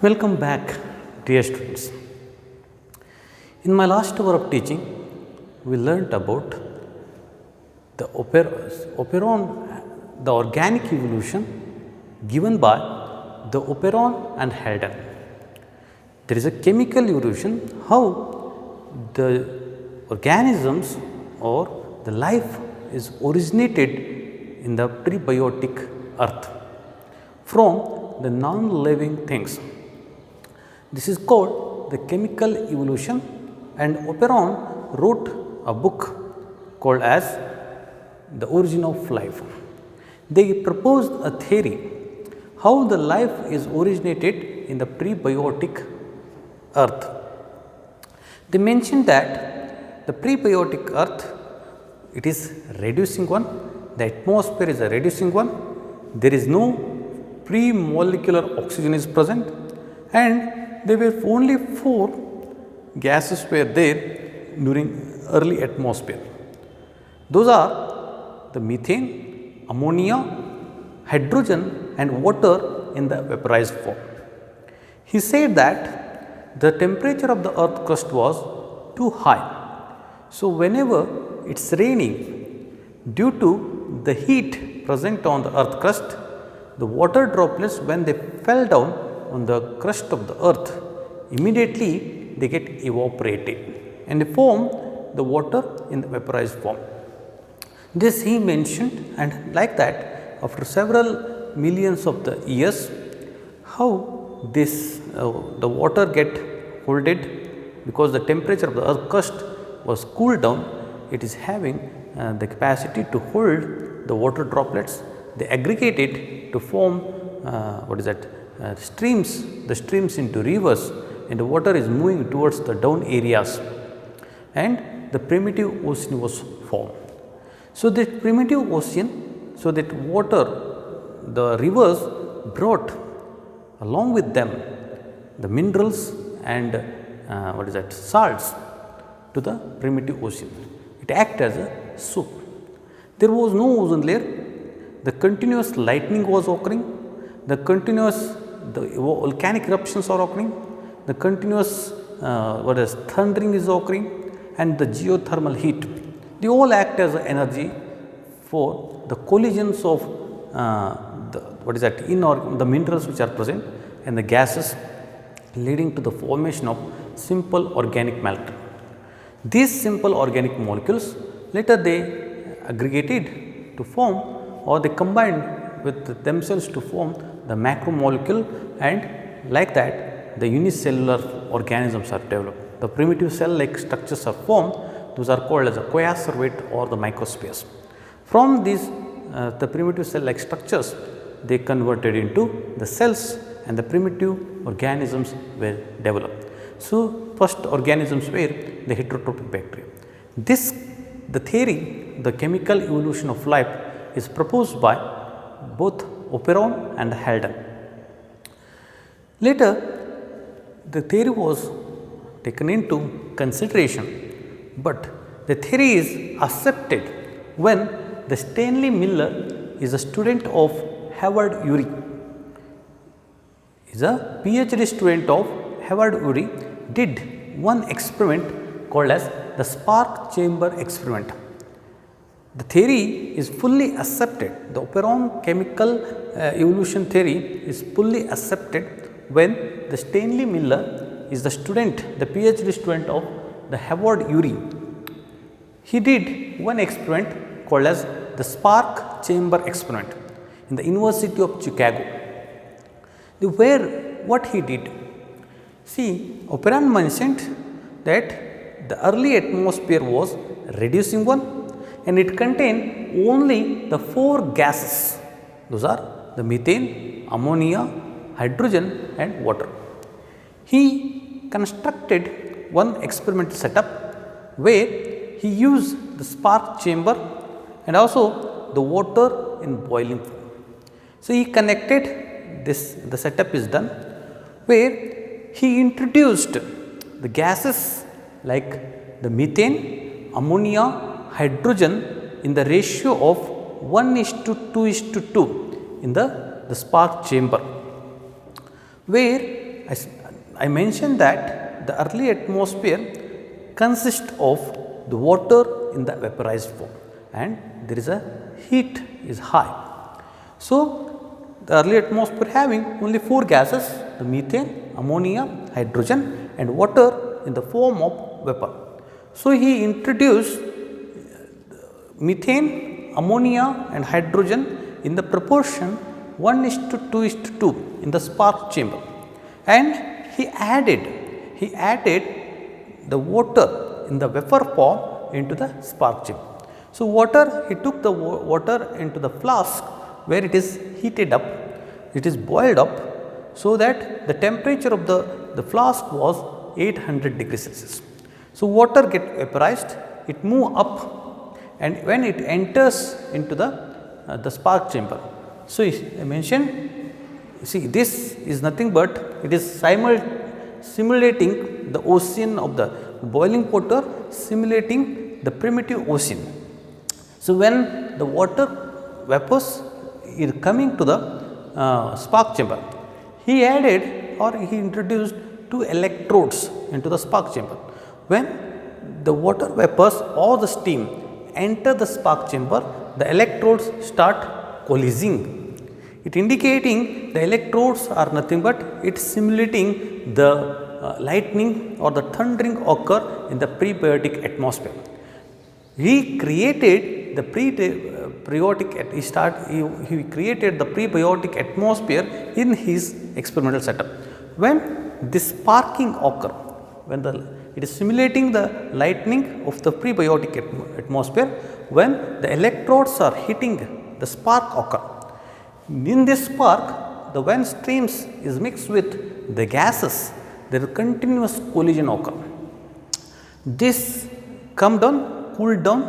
Welcome back, dear students. In my last hour of teaching, we learnt about the operon, the organic evolution given by the Operon and Haldane. There is a chemical evolution, how the organisms or the life is originated in the prebiotic earth from the non-living things. This is called the chemical evolution, and Operon wrote a book called as The Origin of Life. They proposed a theory how the life is originated in the prebiotic earth. They mentioned that the prebiotic earth, it is reducing one, the atmosphere is a reducing one, there is no pre-molecular oxygen is present, and there were only 4 gases were there during early atmosphere. Those are the methane, ammonia, hydrogen and water in the vaporized form. He said that the temperature of the earth crust was too high. So, whenever it is raining, due to the heat present on the earth crust, the water droplets, when they fell down on the crust of the earth, immediately they get evaporated and they form the water in the vaporized form. This he mentioned, and like that after several millions of the years, how this the water get holded, because the temperature of the earth crust was cooled down, it is having the capacity to hold the water droplets. They aggregate it to form streams, the streams into rivers, and the water is moving towards the down areas, and the primitive ocean was formed. So, this primitive ocean, so that water, the rivers brought along with them the minerals and salts to the primitive ocean. It acted as a soup. There was no ozone layer, the continuous lightning was occurring, the volcanic eruptions are occurring, the continuous thundering is occurring, and the geothermal heat. They all act as energy for the collisions of the minerals which are present and the gases, leading to the formation of simple organic matter. These simple organic molecules later they aggregated to form, or they combined with themselves to form the macromolecule, and like that the unicellular organisms are developed. The primitive cell like structures are formed, those are called as a coacervate or the microspheres. From these the primitive cell like structures, they converted into the cells, and the primitive organisms were developed. So, first organisms were the heterotrophic bacteria. The theory, the chemical evolution of life, is proposed by both Operon and Haldane. Later, the theory was taken into consideration, but the theory is accepted when the Stanley Miller is a student of Howard Urey. He is a PhD student of Howard Urey, did one experiment called as the spark chamber experiment. The theory is fully accepted. The Operon chemical evolution theory is fully accepted when the Stanley Miller is the student, the PhD student of the Howard Urey. He did one experiment called as the spark chamber experiment in the University of Chicago. What he did? See, Operon mentioned that the early atmosphere was reducing one, and it contained only the 4 gases. Those are the methane, ammonia, hydrogen and water. He constructed one experimental setup where he used the spark chamber and also the water in boiling form. So, he connected this, the setup is done where he introduced the gases like the methane, ammonia, hydrogen in the ratio of 1:2:2 in the spark chamber, where I mentioned that the early atmosphere consists of the water in the vaporized form and there is a heat is high. So, the early atmosphere having only 4 gases, the methane, ammonia, hydrogen and water in the form of vapor. So, he introduced methane, ammonia and hydrogen in the proportion 1:2:2 in the spark chamber and he added the water in the vapor form into the spark chamber. So, he took the water into the flask where it is heated up, it is boiled up, so that the temperature of the flask was 800 degrees Celsius. So, water get vaporized, it move up and when it enters into the spark chamber. So, I mentioned, see, this is nothing but it is simulating the ocean of the boiling water, simulating the primitive ocean. So, when the water vapors is coming to the spark chamber, he added or he introduced 2 electrodes into the spark chamber. When the water vapors or the steam enter the spark chamber, the electrodes start coalescing. It indicating the electrodes are nothing but it simulating the lightning or the thundering occur in the prebiotic atmosphere. He created the he created the prebiotic atmosphere in his experimental setup. When this sparking occur, when it is simulating the lightning of the prebiotic atmosphere, when the electrodes are hitting the spark occur. In this spark, the when streams is mixed with the gases, there is continuous collision occur. This come down, cool down,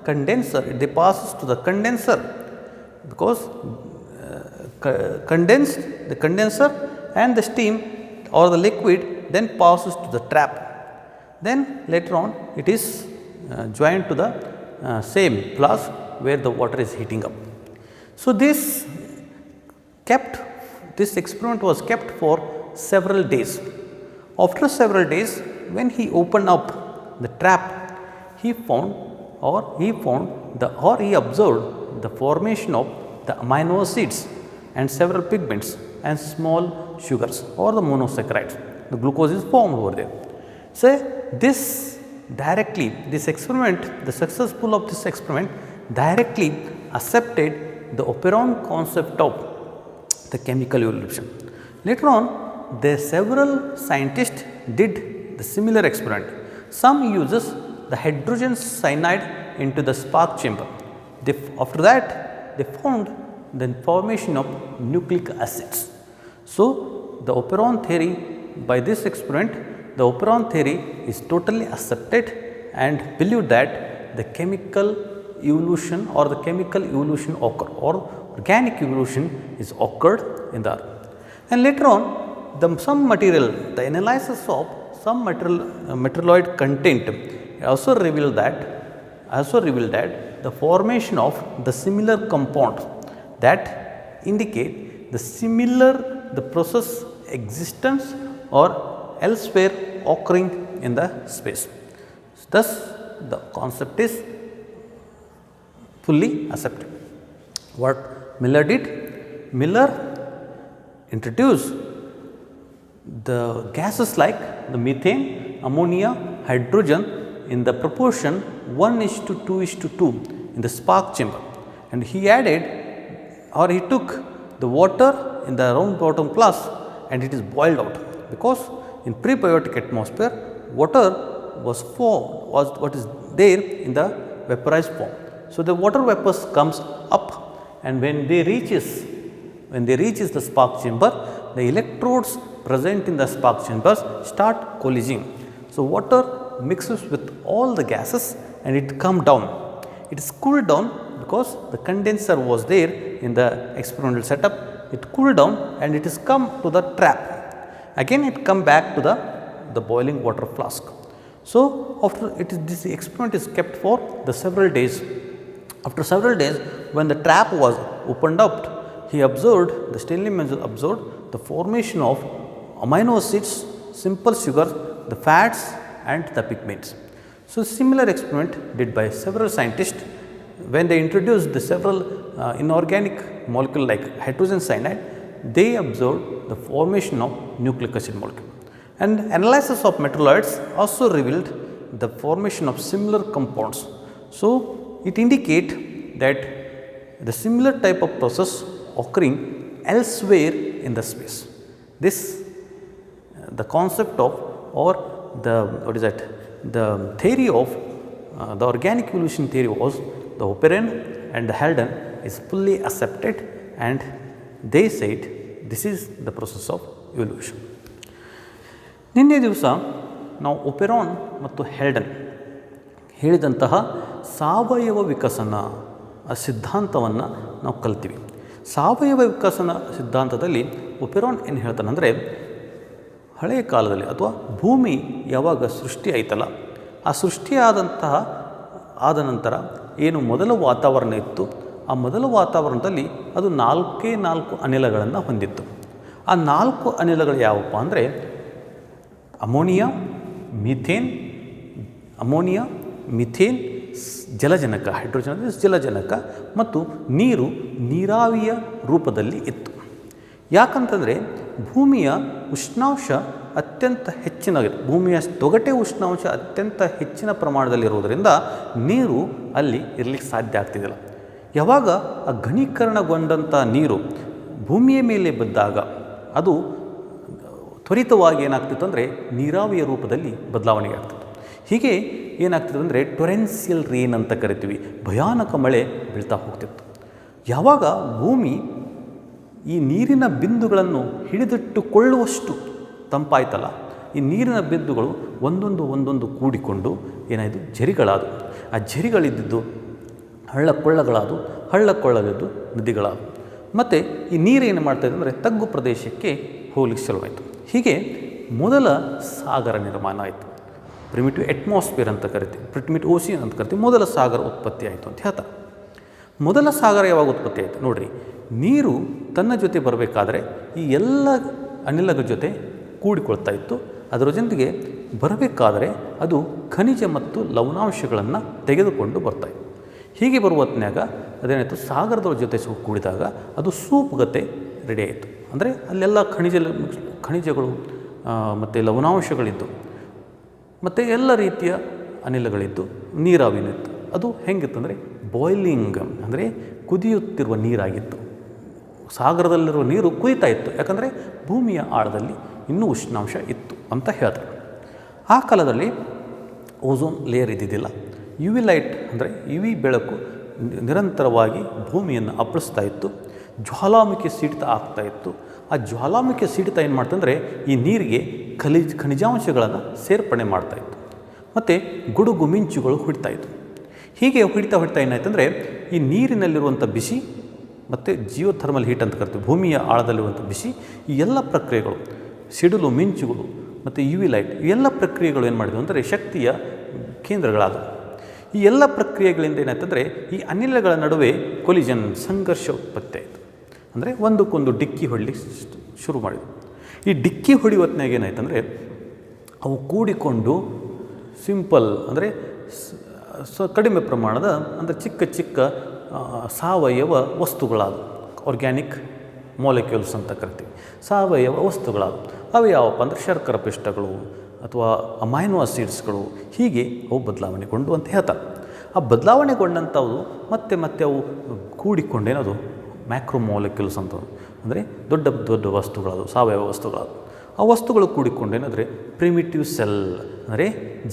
condenser, it passes to the condenser because the condenser and the steam or the liquid then passes to the trap. Then later on it is joined to the same flask where the water is heating up. So, this experiment was kept for several days. After several days, when he opened up the trap, he observed the formation of the amino acids and several pigments and small sugars or the monosaccharides. The glucose is formed over there. So, this experiment, the successful of this experiment directly accepted the operon concept of the chemical evolution. Later on, there several scientists did the similar experiment. Some uses the hydrogen cyanide into the spark chamber. After that, they found the formation of nucleic acids. So, the operon theory, by this experiment, the operon theory is totally accepted and believed that the chemical evolution or the chemical evolution occur or organic evolution is occurred in the earth. And later on, the analysis of some metalloid content also revealed that the formation of the similar compound that indicate the process existence or elsewhere occurring in the space. Thus, the concept is fully accepted. What Miller did? Miller introduced the gases like the methane, ammonia, hydrogen in the proportion 1:2:2 in the spark chamber, and he added or he took the water in the round bottom flask and it is boiled out, because in prebiotic atmosphere water was what is there in the vaporized form. So, the water vapors comes up and when they reaches the spark chamber, the electrodes present in the spark chambers start coalescing. So, water mixes with all the gases and it come down. It is cooled down because the condenser was there in the experimental setup. It cooled down and it is come to the trap. Again it come back to the boiling water flask. So, after this experiment is kept for the several days. After several days, when the trap was opened up, he observed, the Stanley Menzel observed the formation of amino acids, simple sugars, the fats and the pigments. So, similar experiment did by several scientists when they introduced the several inorganic molecule like hydrogen cyanide, they observed the formation of nucleic acid molecule. And analysis of metalloids also revealed the formation of similar compounds. So, it indicate that the similar type of process occurring elsewhere in the space. This the concept of or the what is that the theory of the organic evolution theory was the Oparin and the Halden is fully accepted, and they said this is the process of evolution. ನಿನ್ನೆ ದಿವಸ ನಾವು operon ಮತ್ತು ಹೆಲ್ಡನ್ ಹೇಳಿದಂತಹ ಸಾವಯವ ವಿಕಸನ ಸಿದ್ಧಾಂತವನ್ನು ನಾವು ಕಲ್ತೀವಿ. ಸಾವಯವ ವಿಕಸನ ಸಿದ್ಧಾಂತದಲ್ಲಿ ಒಪೆರಾನ್ ಏನು ಹೇಳ್ತಾನಂದರೆ, ಹಳೆಯ ಕಾಲದಲ್ಲಿ ಅಥವಾ ಭೂಮಿ ಯಾವಾಗ ಸೃಷ್ಟಿ ಆಯ್ತಲ್ಲ, ಆ ಸೃಷ್ಟಿಯಾದಂತಹ ಆದ ನಂತರ ಏನು ಮೊದಲ ವಾತಾವರಣ ಇತ್ತು, ಆ ಮೊದಲ ವಾತಾವರಣದಲ್ಲಿ ಅದು 4 ಅನಿಲಗಳನ್ನು ಹೊಂದಿತ್ತು. ಆ 4 ಅನಿಲಗಳು ಯಾವಪ್ಪ ಅಂದರೆ ಅಮೋನಿಯಾ, ಮಿಥೇನ್, ಜಲಜನಕ, ಹೈಡ್ರೋಜನ್ ಜಲಜನಕ ಮತ್ತು ನೀರು ನೀರಾವಿಯ ರೂಪದಲ್ಲಿ ಇತ್ತು. ಯಾಕಂತಂದರೆ ಭೂಮಿಯ ಉಷ್ಣಾಂಶ ಅತ್ಯಂತ ಹೆಚ್ಚಿನಗಿದೆ, ಭೂಮಿಯ ತೊಗಟೆ ಉಷ್ಣಾಂಶ ಅತ್ಯಂತ ಹೆಚ್ಚಿನ ಪ್ರಮಾಣದಲ್ಲಿರುವುದರಿಂದ ನೀರು ಅಲ್ಲಿ ಇರಲಿಕ್ಕೆ ಸಾಧ್ಯ ಆಗ್ತಿದ್ದಿಲ್ಲ. ಯಾವಾಗ ಆ ಘನೀಕರಣಗೊಂಡಂಥ ನೀರು ಭೂಮಿಯ ಮೇಲೆ ಬಿದ್ದಾಗ ಅದು ತ್ವರಿತವಾಗಿ ಏನಾಗ್ತಿತ್ತು ಅಂದರೆ ನೀರಾವಿಯ ರೂಪದಲ್ಲಿ ಬದಲಾವಣೆ ಆಗ್ತಿತ್ತು. ಹೀಗೆ ಏನಾಗ್ತಿತ್ತು ಅಂದರೆ ಟೊರೆನ್ಸಿಯಲ್ ರೇನ್ ಅಂತ ಕರಿತೀವಿ, ಭಯಾನಕ ಮಳೆ ಬೀಳ್ತಾ ಹೋಗ್ತಿತ್ತು. ಯಾವಾಗ ಭೂಮಿ ಈ ನೀರಿನ ಬಿಂದುಗಳನ್ನು ಹಿಡಿದಿಟ್ಟುಕೊಳ್ಳುವಷ್ಟು ತಂಪಾಯ್ತಲ್ಲ, ಈ ನೀರಿನ ಬಿಂದುಗಳು ಒಂದೊಂದು ಕೂಡಿಕೊಂಡು ಏನಾಯಿತು, ಝರಿಗಳಾದವು. ಆ ಝರಿಗಳಿದ್ದು ಹಳ್ಳಕೊಳ್ಳದಿದ್ದು ನದಿಗಳಾದವು. ಮತ್ತು ಈ ನೀರು ಏನು ಮಾಡ್ತಾಯಿದೆ ಅಂದರೆ ತಗ್ಗು ಪ್ರದೇಶಕ್ಕೆ ಹೋಗ್ಲಿಕ್ಕೆ ಶುರುವಾಯಿತು. ಹೀಗೆ ಮೊದಲ ಸಾಗರ ನಿರ್ಮಾಣ ಆಯಿತು. ಪ್ರಿಮಿಟಿವ್ ಅಟ್ಮಾಸ್ಫಿಯರ್ ಅಂತ ಕರಿತೀವಿ, ಪ್ರಿಮಿಟಿವ್ ಓಷಿಯನ್ ಅಂತ ಕರಿತೀವಿ. ಮೊದಲ ಸಾಗರ ಉತ್ಪತ್ತಿ ಆಯಿತು ಅಂತ ಹೇಳ್ತಾರೆ. ಮೊದಲ ಸಾಗರ ಯಾವಾಗ ಉತ್ಪತ್ತಿ ಆಯಿತು ನೋಡಿರಿ, ನೀರು ತನ್ನ ಜೊತೆ ಬರಬೇಕಾದ್ರೆ ಈ ಎಲ್ಲ ಅನಿಲಗಳ ಜೊತೆ ಕೂಡಿಕೊಳ್ತಾ ಇತ್ತು. ಅದರ ಜೊತೆಗೆ ಬರಬೇಕಾದರೆ ಅದು ಖನಿಜ ಮತ್ತು ಲವಣಾಂಶಗಳನ್ನು ತೆಗೆದುಕೊಂಡು ಬರ್ತಾಯಿತ್ತು. ಹೀಗೆ ಬರುವ ಹೊತ್ತಿನಾಗ ಅದೇನಾಯಿತು, ಸಾಗರದ ಜೊತೆ ಕೂಡಿದಾಗ ಅದು ಸೂಪುಗತೆ ರೆಡಿ ಆಯಿತು. ಅಂದರೆ ಅಲ್ಲೆಲ್ಲ ಖನಿಜಗಳು ಮತ್ತು ಲವಣಾಂಶಗಳಿದ್ದು ಮತ್ತು ಎಲ್ಲ ರೀತಿಯ ಅನಿಲಗಳಿದ್ದು, ನೀರಾವಿನಿತ್ತು. ಅದು ಹೆಂಗಿತ್ತಂದರೆ ಬಾಯ್ಲಿಂಗ್ ಅಂದರೆ ಕುದಿಯುತ್ತಿರುವ ನೀರಾಗಿತ್ತು. ಸಾಗರದಲ್ಲಿರುವ ನೀರು ಕುದಿತಾ ಇತ್ತು, ಯಾಕಂದರೆ ಭೂಮಿಯ ಆಳದಲ್ಲಿ ಇನ್ನೂ ಉಷ್ಣಾಂಶ ಇತ್ತು ಅಂತ ಹೇಳ್ತಾರೆ. ಆ ಕಾಲದಲ್ಲಿ ಓಝೋನ್ ಲೇಯರ್ ಇದ್ದಿದ್ದಿಲ್ಲ. ಯು ವಿ ಲೈಟ್ ಅಂದರೆ ಯು ವಿ ಬೆಳಕು ನಿರಂತರವಾಗಿ ಭೂಮಿಯನ್ನು ಅಪ್ಪಳಿಸ್ತಾ ಇತ್ತು. ಜ್ವಾಲಾಮುಖಿ ಸಿಡಿತ ಆಗ್ತಾಯಿತ್ತು. ಆ ಜ್ವಾಲಾಮುಖಿ ಸಿಡಿತ ಏನು ಮಾಡ್ತಂದರೆ ಈ ನೀರಿಗೆ ಖನಿಜಾಂಶಗಳನ್ನು ಸೇರ್ಪಡೆ ಮಾಡ್ತಾಯಿತ್ತು ಮತ್ತು ಗುಡುಗು ಮಿಂಚುಗಳು ಹೊಡಿತಾಯಿತ್ತು. ಹೀಗೆ ಹೊಡಿತಾ ಏನಾಯ್ತಂದರೆ ಈ ನೀರಿನಲ್ಲಿರುವಂಥ ಬಿಸಿ ಮತ್ತು ಜಿಯೋಥರ್ಮಲ್ ಹೀಟ್ ಅಂತ ಕರಿತೀವಿ, ಭೂಮಿಯ ಆಳದಲ್ಲಿರುವಂಥ ಬಿಸಿ, ಈ ಎಲ್ಲ ಪ್ರಕ್ರಿಯೆಗಳು, ಸಿಡಿಲು, ಮಿಂಚುಗಳು ಮತ್ತು ಯು ವಿ ಲೈಟ್, ಈ ಎಲ್ಲ ಪ್ರಕ್ರಿಯೆಗಳು ಏನು ಮಾಡಿದ್ವು ಅಂದರೆ ಶಕ್ತಿಯ ಕೇಂದ್ರಗಳಾದವು. ಈ ಎಲ್ಲ ಪ್ರಕ್ರಿಯೆಗಳಿಂದ ಏನಾಯ್ತಂದರೆ ಈ ಅನಿಲಗಳ ನಡುವೆ ಕೊಲಿಜನ್, ಸಂಘರ್ಷ ಉತ್ಪತ್ತಿ ಆಯಿತು. ಅಂದರೆ ಒಂದಕ್ಕೊಂದು ಡಿಕ್ಕಿ ಹೊಡಲಿಕ್ಕೆ ಶುರು ಮಾಡಿದ್ವು. ಈ ಡಿಕ್ಕಿ ಹೊಡೆಯುವತ್ನಾಗ ಏನಾಯ್ತಂದರೆ ಅವು ಕೂಡಿಕೊಂಡು ಸಿಂಪಲ್ ಅಂದರೆ ಕಡಿಮೆ ಪ್ರಮಾಣದ ಅಂದರೆ ಚಿಕ್ಕ ಸಾವಯವ ವಸ್ತುಗಳಾದವು. ಆರ್ಗ್ಯಾನಿಕ್ ಮಾಲಿಕ್ಯೂಲ್ಸ್ ಅಂತ ಕರಿತೀವಿ, ಸಾವಯವ ವಸ್ತುಗಳಾದವು. ಅವು ಯಾವಪ್ಪ ಅಂದರೆ ಶರ್ಕರ ಪಿಷ್ಟಗಳು ಅಥವಾ ಅಮೈನೋ ಆಸಿಡ್ಸ್ಗಳು, ಹೀಗೆ ಅವು ಬದಲಾವಣೆಗೊಂಡು ಅಂತ ಹೇಳ್ತಾರೆ. ಆ ಬದಲಾವಣೆಗೊಂಡಂಥವು ಮತ್ತೆ ಅವು ಕೂಡಿಕೊಂಡೇನದು ಮ್ಯಾಕ್ರೋ ಮಾಲಿಕ್ಯೂಲ್ಸ್ ಅಂತ, ಅಂದರೆ ದೊಡ್ಡ ವಸ್ತುಗಳದು, ಸಾವಯವ ವಸ್ತುಗಳದು. ಆ ವಸ್ತುಗಳು ಕೂಡಿಕೊಂಡೇನಾದರೆ ಪ್ರಿಮಿಟಿವ್ ಸೆಲ್ ಅಂದರೆ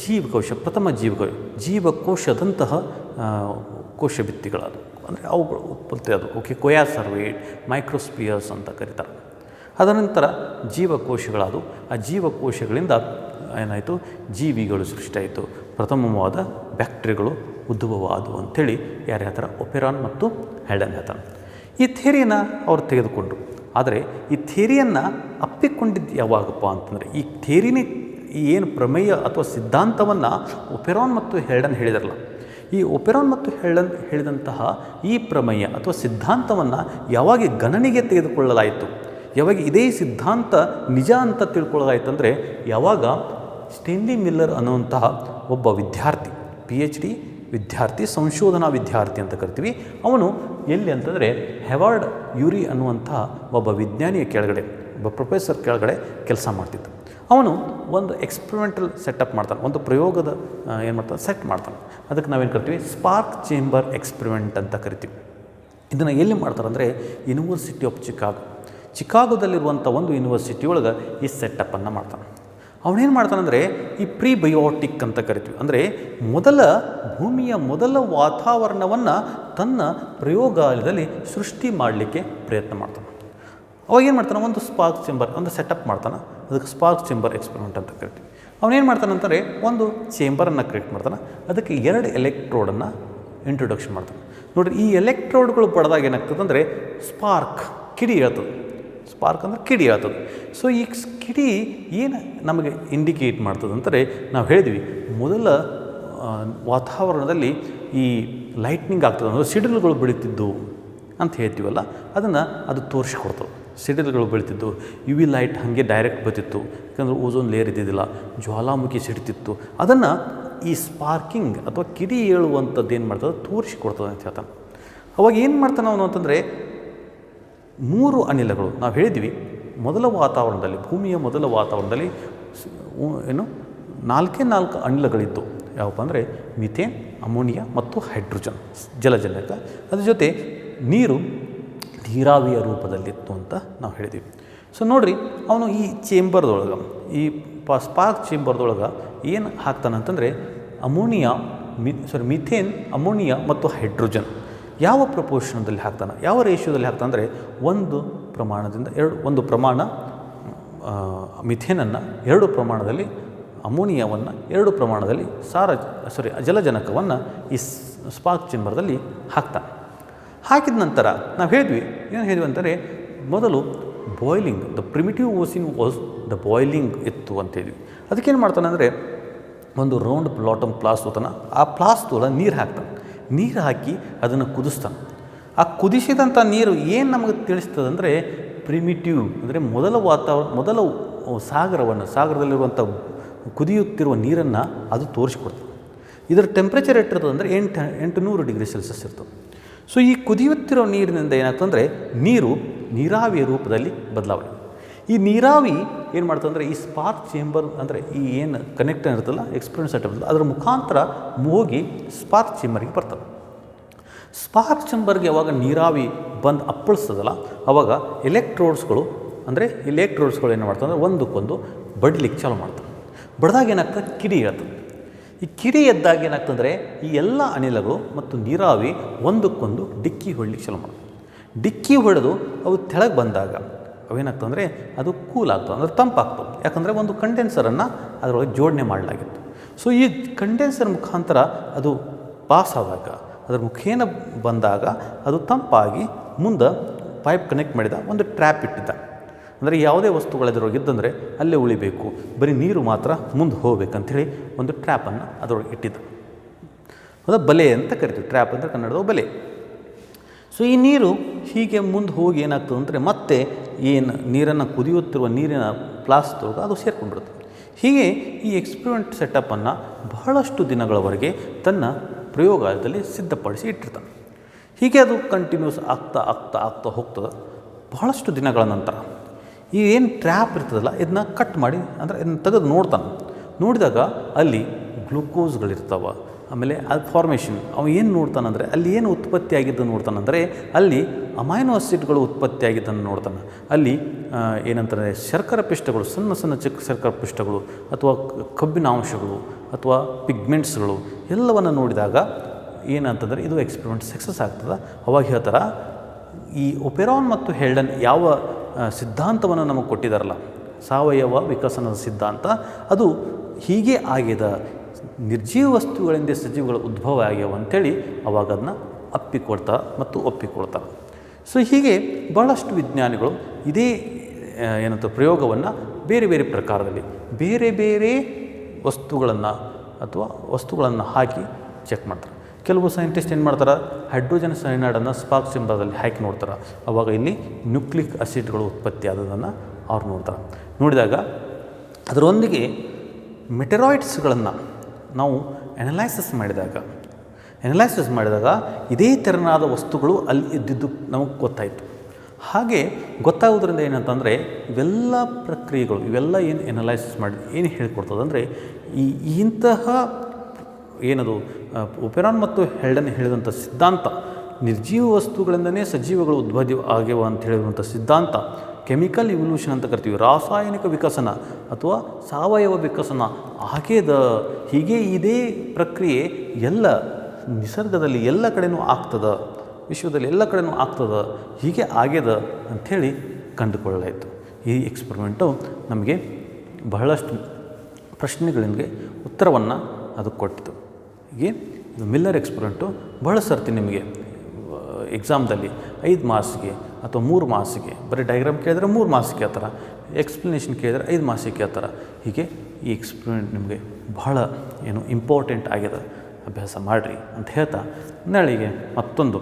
ಜೀವಕೋಶ, ಪ್ರಥಮ ಜೀವಕೋಶದಂತಹ ಕೋಶಭಿತ್ತಿಗಳದು, ಅಂದರೆ ಅವುಗಳು ಉತ್ಪತ್ತಿ ಅದು. ಕೊಯಾಸರ್ವೇಟ್, ಮೈಕ್ರೋಸ್ಪಿಯರ್ಸ್ ಅಂತ ಕರೀತಾರೆ. ಅದರ ನಂತರ ಜೀವಕೋಶಗಳದು. ಆ ಜೀವಕೋಶಗಳಿಂದ ಏನಾಯಿತು, ಜೀವಿಗಳು ಸೃಷ್ಟಿಯಾಯಿತು. ಪ್ರಥಮವಾದ ಬ್ಯಾಕ್ಟೀರಿಯಾಗಳು ಉದ್ಭವವಾದವು ಅಂಥೇಳಿ ಯಾರು ಹೇಳ್ತಾರೆ, ಒಪೆರಾನ್ ಮತ್ತು ಹೆಲ್ಡನ್ ಹೇಳ್ತಾರೆ. ಈ ಥಿಯರಿಯನ್ನು ಅವರು ತೆಗೆದುಕೊಂಡರು. ಆದರೆ ಈ ಥಿಯರಿಯನ್ನು ಅಪ್ಪಿಕೊಂಡಿದ್ದು ಯಾವಾಗಪ್ಪ ಅಂತಂದರೆ, ಈ ಥಿಯರಿನೇ ಈ ಏನು ಪ್ರಮೇಯ ಅಥವಾ ಸಿದ್ಧಾಂತವನ್ನು ಒಪೆರಾನ್ ಮತ್ತು ಹೆಲ್ಡನ್ ಹೇಳಿದಾರಲ್ಲ, ಈ ಒಪೆರಾನ್ ಮತ್ತು ಹೆಲ್ಡನ್ ಹೇಳಿದಂತಹ ಈ ಪ್ರಮೇಯ ಅಥವಾ ಸಿದ್ಧಾಂತವನ್ನು ಯಾವಾಗ ಗಣನೆಗೆ ತೆಗೆದುಕೊಳ್ಳಲಾಯಿತು, ಯಾವಾಗ ಇದೇ ಸಿದ್ಧಾಂತ ನಿಜ ಅಂತ ತಿಳ್ಕೊಳ್ಳೋದಾಯ್ತಂದರೆ ಯಾವಾಗ ಸ್ಟೆನ್ಲಿ ಮಿಲ್ಲರ್ ಅನ್ನುವಂತಹ ಒಬ್ಬ ವಿದ್ಯಾರ್ಥಿ, PhD ವಿದ್ಯಾರ್ಥಿ, ಸಂಶೋಧನಾ ವಿದ್ಯಾರ್ಥಿ ಅಂತ ಕರಿತೀವಿ, ಅವನು ಎಲ್ಲಿ ಅಂತಂದರೆ ಹೆವಾರ್ಡ್ ಯೂರಿ ಅನ್ನುವಂತಹ ಒಬ್ಬ ವಿಜ್ಞಾನಿಯ ಕೆಳಗಡೆ, ಒಬ್ಬ ಪ್ರೊಫೆಸರ್ ಕೆಳಗಡೆ ಕೆಲಸ ಮಾಡ್ತಿದ್ದ. ಅವನು ಒಂದು ಎಕ್ಸ್ಪರಿಮೆಂಟಲ್ ಸೆಟಪ್ ಮಾಡ್ತಾನೆ, ಒಂದು ಪ್ರಯೋಗದ ಏನು ಮಾಡ್ತಾನೆ ಸೆಟ್ ಮಾಡ್ತಾನೆ. ಅದಕ್ಕೆ ನಾವೇನು ಕರಿತೀವಿ ಸ್ಪಾರ್ಕ್ ಚೇಂಬರ್ ಎಕ್ಸ್ಪರಿಮೆಂಟ್ ಅಂತ ಕರಿತೀವಿ. ಇದನ್ನು ಎಲ್ಲಿ ಮಾಡ್ತಾರೆ ಅಂದರೆ ಯೂನಿವರ್ಸಿಟಿ ಆಫ್ ಚಿಕಾಗೋದಲ್ಲಿರುವಂಥ ಒಂದು ಯೂನಿವರ್ಸಿಟಿ ಒಳಗೆ ಈ ಸೆಟಪ್ಪನ್ನು ಮಾಡ್ತಾನೆ. ಅವನೇನು ಮಾಡ್ತಾನಂದರೆ ಈ ಪ್ರೀಬಯೋಟಿಕ್ ಅಂತ ಕರಿತೀವಿ, ಅಂದರೆ ಭೂಮಿಯ ಮೊದಲ ವಾತಾವರಣವನ್ನು ತನ್ನ ಪ್ರಯೋಗಾಲಯದಲ್ಲಿ ಸೃಷ್ಟಿ ಮಾಡಲಿಕ್ಕೆ ಪ್ರಯತ್ನ ಮಾಡ್ತಾನೆ. ಅವಾಗ ಏನು ಮಾಡ್ತಾನೆ, ಒಂದು ಸ್ಪಾರ್ಕ್ ಚೇಂಬರ್ ಒಂದು ಸೆಟಪ್ ಮಾಡ್ತಾನೆ, ಅದಕ್ಕೆ ಸ್ಪಾರ್ಕ್ ಚೇಂಬರ್ ಎಕ್ಸ್ಪರಿಮೆಂಟ್ ಅಂತ ಕರಿತೀವಿ. ಅವನೇನು ಮಾಡ್ತಾನಂತಾರೆ ಒಂದು ಚೇಂಬರನ್ನು ಕ್ರಿಯೇಟ್ ಮಾಡ್ತಾನೆ, ಅದಕ್ಕೆ 2 ಎಲೆಕ್ಟ್ರೋಡನ್ನು ಇಂಟ್ರೊಡಕ್ಷನ್ ಮಾಡ್ತಾನೆ. ನೋಡಿರಿ, ಈ ಎಲೆಕ್ಟ್ರೋಡ್ಗಳು ಪಡೆದಾಗ ಏನಾಗ್ತದೆ ಅಂದರೆ ಕಿಡಿ ಹೇಳ್ತದೆ. ಸ್ಪಾರ್ಕ್ ಅಂದರೆ ಕಿಡಿ ಹೇಳ್ತದೆ. ಸೊ ಈ ಕಿಡಿ ಏನು ನಮಗೆ ಇಂಡಿಕೇಟ್ ಮಾಡ್ತದೆ ಅಂತಾರೆ, ನಾವು ಹೇಳಿದ್ವಿ ಮೊದಲ ವಾತಾವರಣದಲ್ಲಿ ಈ ಲೈಟ್ನಿಂಗ್ ಆಗ್ತದೆ ಅಂದರೆ ಸಿಡಿಲುಗಳು ಬೆಳೀತಿದ್ದು ಅಂತ ಹೇಳ್ತೀವಲ್ಲ, ಅದು ತೋರಿಸ್ಕೊಡ್ತದೆ. ಸಿಡಿಲುಗಳು ಬೆಳೀತಿದ್ದು, UV ಲೈಟ್ ಹಾಗೆ ಡೈರೆಕ್ಟ್ ಬರ್ತಿತ್ತು, ಯಾಕಂದರೆ ಓಝೋನ್ ಲೇಯರ್ ಇದ್ದಿದ್ದಿಲ್ಲ, ಜ್ವಾಲಾಮುಖಿ ಸಿಡ್ತಿತ್ತು. ಅದನ್ನು ಈ ಸ್ಪಾರ್ಕಿಂಗ್ ಅಥವಾ ಕಿಡಿ ಹೇಳುವಂಥದ್ದು ಏನು ಮಾಡ್ತದೆ ತೋರಿಸಿಕೊಡ್ತದೆ ಅಂತ ಹೇಳ್ತಾನೆ. ಅವಾಗ ಏನು ಮಾಡ್ತಾನೆ ಅವನು ಅಂತಂದರೆ 3 ಅನಿಲಗಳು ನಾವು ಹೇಳಿದ್ವಿ ಮೊದಲ ವಾತಾವರಣದಲ್ಲಿ, ಭೂಮಿಯ ಮೊದಲ ವಾತಾವರಣದಲ್ಲಿ 4 ಅನಿಲಗಳಿದ್ದು. ಯಾವಪ್ಪ ಅಂದರೆ ಮಿಥೇನ್, ಅಮೋನಿಯಾ ಮತ್ತು ಹೈಡ್ರೋಜನ್ ಜಲಜನಕ. ಅದ್ರ ಜೊತೆ ನೀರಾವಿಯ ರೂಪದಲ್ಲಿತ್ತು ಅಂತ ನಾವು ಹೇಳಿದ್ವಿ. ಸೊ ನೋಡಿರಿ, ಅವನು ಈ ಚೇಂಬರ್ದೊಳಗೆ, ಈ ಸ್ಪಾರ್ಕ್ ಚೇಂಬರ್ದೊಳಗೆ ಏನು ಹಾಕ್ತಾನಂತಂದರೆ ಮಿಥೇನ್, ಅಮೋನಿಯಾ ಮತ್ತು ಹೈಡ್ರೋಜನ್ ಯಾವ ಪ್ರಪೋರ್ಷನದಲ್ಲಿ ಹಾಕ್ತಾನೆ, ಯಾವ ರೇಷಿಯೋದಲ್ಲಿ ಹಾಕ್ತಾನೆ ಅಂದರೆ 1 ಪ್ರಮಾಣದಿಂದ 1 ಪ್ರಮಾಣ ಮಿಥೇನನ್ನು, 2 ಪ್ರಮಾಣದಲ್ಲಿ ಅಮೋನಿಯಾವನ್ನು, 2 ಪ್ರಮಾಣದಲ್ಲಿ ಜಲಜನಕವನ್ನು ಈ ಸ್ಪಾರ್ಕ್ ಚೇಂಬರ್ದಲ್ಲಿ ಹಾಕ್ತಾನೆ. ಹಾಕಿದ ನಂತರ ನಾವು ಹೇಳಿದ್ವಿ ಅಂತಾರೆ ಮೊದಲು boiling, the primitive ocean was the boiling ಇತ್ತು ಅಂತ ಹೇಳಿದ್ವಿ. ಅದಕ್ಕೇನು ಮಾಡ್ತಾನೆ ಅಂದರೆ ಒಂದು ರೌಂಡ್ ಬಾಟಮ್ ಪ್ಲಾಸ್ಟೋತನ, ಆ ಪ್ಲಾಸ್ಟೋಲ ನೀರು ಹಾಕ್ತಾನೆ. ನೀರು ಹಾಕಿ ಅದನ್ನು ಕುದಿಸ್ತಾನೆ. ಆ ಕುದಿಸಿದಂಥ ನೀರು ಏನು ನಮಗೆ ತಿಳಿಸ್ತದೆ ಅಂದರೆ ಪ್ರಿಮಿಟಿವ್ ಅಂದರೆ ಮೊದಲ ಸಾಗರದಲ್ಲಿರುವಂಥ ಕುದಿಯುತ್ತಿರುವ ನೀರನ್ನು ಅದು ತೋರಿಸ್ಕೊಡ್ತದೆ. ಇದರ ಟೆಂಪ್ರೇಚರ್ ಎಷ್ಟಿರ್ತದೆ ಅಂದರೆ 800 ಡಿಗ್ರಿ ಸೆಲ್ಸಿಯಸ್ ಇರ್ತದೆ. ಸೊ ಈ ಕುದಿಯುತ್ತಿರೋ ನೀರಿನಿಂದ ಏನಾಗ್ತಂದರೆ ನೀರಾವಿಯ ರೂಪದಲ್ಲಿ ಬದಲಾವಣೆ. ಈ ನೀರಾವಿ ಏನು ಮಾಡ್ತದೆ ಅಂದರೆ ಈ ಸ್ಪಾರ್ಕ್ ಚೇಂಬರ್ ಅಂದರೆ ಈ ಏನು ಕನೆಕ್ಟ್ ಇರ್ತಲ್ಲ ಎಕ್ಸ್ಪರಿಮೆಂಟ್ ಸೆಟಪ್, ಅದರ ಮುಖಾಂತರ ಹೋಗಿ ಸ್ಪಾರ್ಕ್ ಚೇಂಬರ್ಗೆ ಬರ್ತದೆ. ಸ್ಪಾರ್ಕ್ ಚೇಂಬರ್ಗೆ ಯಾವಾಗ ನೀರಾವಿ ಬಂದು ಅಪ್ಪಳಿಸ್ತದಲ್ಲ, ಆವಾಗ ಎಲೆಕ್ಟ್ರೋಡ್ಸ್ಗಳು ಏನು ಮಾಡ್ತದೆ ಅಂದರೆ ಒಂದಕ್ಕೊಂದು ಬಡಿಲಿಕ್ಕೆ ಚಾಲು ಮಾಡ್ತದೆ. ಬಡ್ದಾಗ ಏನಾಗ್ತದೆ, ಕಿಡಿ ಹೇಳ್ತದೆ. ಈ ಕಿಡಿ ಎದ್ದಾಗ ಏನಾಗ್ತಂದರೆ ಈ ಎಲ್ಲ ಅನಿಲಗಳು ಮತ್ತು ನೀರಾವಿ ಒಂದಕ್ಕೊಂದು ಡಿಕ್ಕಿ ಹೊಡ್ಲಿಕ್ಕೆ ಚಾಲು ಮಾಡ್ತದೆ. ಡಿಕ್ಕಿ ಹೊಡೆದು ಅವು ತೆಳಗೆ ಬಂದಾಗ ಅವೇನಾಗ್ತಂದರೆ ಅದು ಕೂಲ್ ಆಗ್ತದೆ, ಅಂದರೆ ತಂಪಾಗ್ತದೆ. ಯಾಕಂದರೆ ಒಂದು ಕಂಡೆನ್ಸರನ್ನು ಅದರೊಳಗೆ ಜೋಡಣೆ ಮಾಡಲಾಗಿತ್ತು. ಸೊ ಈ ಕಂಡೆನ್ಸರ್ ಮುಖಾಂತರ ಅದು ಪಾಸ್ ಆದಾಗ, ಅದರ ಮುಖೇನ ಬಂದಾಗ ಅದು ತಂಪಾಗಿ ಮುಂದೆ ಪೈಪ್ ಕನೆಕ್ಟ್ ಮಾಡಿದ ಒಂದು ಟ್ರ್ಯಾಪ್ ಇಟ್ಟಿದ್ದ. ಅಂದರೆ ಯಾವುದೇ ವಸ್ತುಗಳದ್ರೊಳಗಿದ್ದಂದರೆ ಅಲ್ಲೇ ಉಳಿಬೇಕು, ಬರೀ ನೀರು ಮಾತ್ರ ಮುಂದೆ ಹೋಗ್ಬೇಕಂಥೇಳಿ ಒಂದು ಟ್ರ್ಯಾಪನ್ನು ಅದರೊಳಗೆ ಇಟ್ಟಿದ್ದ. ಅದು ಬಲೆ ಅಂತ ಕರಿತೀವಿ, ಟ್ರ್ಯಾಪ್ ಅಂದರೆ ಕನ್ನಡದ ಬಲೆ. ಸೊ ಈ ನೀರು ಹೀಗೆ ಮುಂದೆ ಹೋಗಿ ಏನಾಗ್ತದೆ ಅಂದರೆ ಮತ್ತೆ ಏನು ನೀರನ್ನು ಕುದಿಯುತ್ತಿರುವ ನೀರಿನ ಪ್ಲಾಸ್ಟೊಳಗೆ ಅದು ಸೇರ್ಕೊಂಡ್ಬಿಡುತ್ತೆ. ಹೀಗೆ ಈ ಎಕ್ಸ್ಪರಿಮೆಂಟ್ ಸೆಟಪ್ಪನ್ನು ಬಹಳಷ್ಟು ದಿನಗಳವರೆಗೆ ತನ್ನ ಪ್ರಯೋಗಾಲಯದಲ್ಲಿ ಸಿದ್ಧಪಡಿಸಿ ಇಟ್ಟಿರ್ತಾನೆ. ಹೀಗೆ ಅದು ಕಂಟಿನ್ಯೂಸ್ ಆಗ್ತಾ ಹೋಗ್ತದೆ. ಬಹಳಷ್ಟು ದಿನಗಳ ನಂತರ ಈ ಏನು ಟ್ರ್ಯಾಪ್ ಇರ್ತದಲ್ಲ ಇದನ್ನ ಕಟ್ ಮಾಡಿ ಅಂದರೆ ಇದನ್ನು ತೆಗೆದು ನೋಡಿದಾಗ ಅಲ್ಲಿ ಗ್ಲೂಕೋಸ್ಗಳಿರ್ತಾವೆ. ಆಮೇಲೆ ಅದು ಫಾರ್ಮೇಷನ್ ಏನು ನೋಡ್ತಾನಂದರೆ ಅಲ್ಲಿ ಏನು ಉತ್ಪತ್ತಿ ಆಗಿದ್ದನ್ನು ನೋಡ್ತಾನಂದರೆ ಅಲ್ಲಿ ಅಮೈನೋ ಆಸಿಡ್ಗಳು ಉತ್ಪತ್ತಿ ಆಗಿದ್ದನ್ನು ನೋಡ್ತಾನೆ. ಅಲ್ಲಿ ಏನಂತಾರೆ ಶರ್ಕರ ಪಿಷ್ಟಗಳು, ಸಣ್ಣ ಚಿಕ್ಕ ಶರ್ಕರ ಪಿಷ್ಟಗಳು ಅಥವಾ ಕಬ್ಬಿನಾಂಶಗಳು ಅಥವಾ ಪಿಗ್ಮೆಂಟ್ಸ್ಗಳು ಎಲ್ಲವನ್ನು ನೋಡಿದಾಗ ಏನಂತಂದರೆ ಇದು ಎಕ್ಸ್ಪರಿಮೆಂಟ್ ಸಕ್ಸಸ್ ಆಗ್ತದೆ. ಅವಾಗ ಹೇಳ್ತಾರೆ ಈ ಒಪೆರಾನ್ ಮತ್ತು ಹೆಲ್ಡನ್ ಯಾವ ಸಿದ್ಧಾಂತವನ್ನು ನಮಗೆ ಕೊಟ್ಟಿದ್ದಾರಲ್ಲ, ಸಾವಯವ ವಿಕಸನದ ಸಿದ್ಧಾಂತ, ಅದು ಹೀಗೆ ಆಗಿದೆ, ನಿರ್ಜೀವ ವಸ್ತುಗಳಿಂದ ಸಜೀವಗಳ ಉದ್ಭವ ಆಗ್ಯಾವ ಅಂಥೇಳಿ ಅವಾಗ ಅದನ್ನ ಒಪ್ಪಿಕೊಳ್ತಾರೆ. ಸೊ ಹೀಗೆ ಭಾಳಷ್ಟು ವಿಜ್ಞಾನಿಗಳು ಇದೇ ಪ್ರಯೋಗವನ್ನು ಬೇರೆ ಬೇರೆ ಪ್ರಕಾರದಲ್ಲಿ ಬೇರೆ ಬೇರೆ ವಸ್ತುಗಳನ್ನು ಹಾಕಿ ಚೆಕ್ ಮಾಡ್ತಾರೆ. ಕೆಲವು ಸೈಂಟಿಸ್ಟ್ ಏನು ಮಾಡ್ತಾರೆ, ಹೈಡ್ರೋಜನ್ ಸೈನೈಡನ್ನು ಸ್ಪಾರ್ಕ್ ಸಿಂಬಲ್ದಲ್ಲಿ ಹಾಕಿ ನೋಡ್ತಾರೆ. ಆವಾಗ ಇಲ್ಲಿ ನ್ಯೂಕ್ಲಿಕ್ ಆಸಿಡ್ಗಳು ಉತ್ಪತ್ತಿ ಆದದನ್ನು ಅವ್ರು ನೋಡ್ತಾರೆ. ನೋಡಿದಾಗ ಅದರೊಂದಿಗೆ ಮೆಟರಾಯ್ಡ್ಸ್ಗಳನ್ನು ನಾವು ಅನಲೈಸಿಸ್ ಮಾಡಿದಾಗ ಇದೇ ತೆರನಾದ ವಸ್ತುಗಳು ಅಲ್ಲಿ ಇದ್ದಿದ್ದು ನಮಗೆ ಗೊತ್ತಾಯಿತು. ಹಾಗೆ ಗೊತ್ತಾಗೋದ್ರಿಂದ ಏನಂತಂದರೆ ಇವೆಲ್ಲ ಪ್ರಕ್ರಿಯೆಗಳು ಇವೆಲ್ಲ ಏನು ಅನಲೈಸಿಸ್ ಮಾಡಿ ಏನು ಹೇಳ್ಕೊಡ್ತದಂದರೆ ಇಂತಹ ಏನದು ಒಪೆರಾನ್ ಮತ್ತು ಹೆಲ್ಡನ್ ಹೇಳಿದಂಥ ಸಿದ್ಧಾಂತ, ನಿರ್ಜೀವ ವಸ್ತುಗಳಿಂದನೇ ಸಜೀವಗಳು ಉದ್ಭವ ಆಗ್ಯವ ಅಂತ ಹೇಳಿರುವಂಥ ಸಿದ್ಧಾಂತ, ಕೆಮಿಕಲ್ ಇವಲ್ಯೂಷನ್ ಅಂತ ಕರಿತೀವಿ, ರಾಸಾಯನಿಕ ವಿಕಸನ ಅಥವಾ ಸಾವಯವ ವಿಕಸನ ಆಗ್ಯದ. ಹೀಗೆ ಇದೇ ಪ್ರಕ್ರಿಯೆ ಎಲ್ಲ ನಿಸರ್ಗದಲ್ಲಿ ಎಲ್ಲ ಕಡೆಯೂ ಆಗ್ತದೆ, ವಿಶ್ವದಲ್ಲಿ ಎಲ್ಲ ಕಡೆಯೂ ಆಗ್ತದೆ, ಹೀಗೆ ಆಗ್ಯದ ಅಂಥೇಳಿ ಕಂಡುಕೊಳ್ಳಲಾಯಿತು. ಈ ಎಕ್ಸ್ಪರಿಮೆಂಟು ನಮಗೆ ಬಹಳಷ್ಟು ಪ್ರಶ್ನೆಗಳಿಗೆ ಉತ್ತರವನ್ನು ಅದು ಕೊಟ್ಟಿತು. ಹೀಗೆ ಇದು ಮಿಲ್ಲರ್ ಎಕ್ಸ್ಪರಿಮೆಂಟು ಬಹಳ ಸರ್ತಿ ನಿಮಗೆ ಎಕ್ಸಾಮ್ದಲ್ಲಿ 5 ಮಾರ್ಕ್ಸ್ಗೆ ಅಥವಾ 3 ಮಾರ್ಕ್ಸಿಗೆ, ಬರೀ ಡಯಾಗ್ರಾಮ್ ಕೇಳಿದ್ರೆ 3 ಮಾರ್ಕ್ಸ್ ಕೇಳ್ತಾರೆ, ಎಕ್ಸ್ಪ್ಲನೇಷನ್ ಕೇಳಿದ್ರೆ 5 ಮಾರ್ಕ್ಸಿಗೆ ಕೇಳ್ತಾರೆ. ಹೀಗೆ ಈ ಎಕ್ಸ್ಪರಿಮೆಂಟ್ ನಿಮಗೆ ಬಹಳ ಇಂಪಾರ್ಟೆಂಟ್ ಆಗಿದೆ, ಅಭ್ಯಾಸ ಮಾಡಿರಿ ಅಂತ ಹೇಳ್ತಾ ನಾಳೆಗೆ ಮತ್ತೊಂದು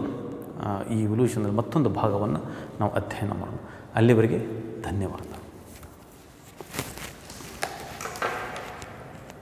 ಈ ಇವಲ್ಯೂಷನಲ್ಲಿ ಮತ್ತೊಂದು ಭಾಗವನ್ನು ನಾವು ಅಧ್ಯಯನ ಮಾಡೋಣ. ಅಲ್ಲಿವರೆಗೆ ಧನ್ಯವಾದ.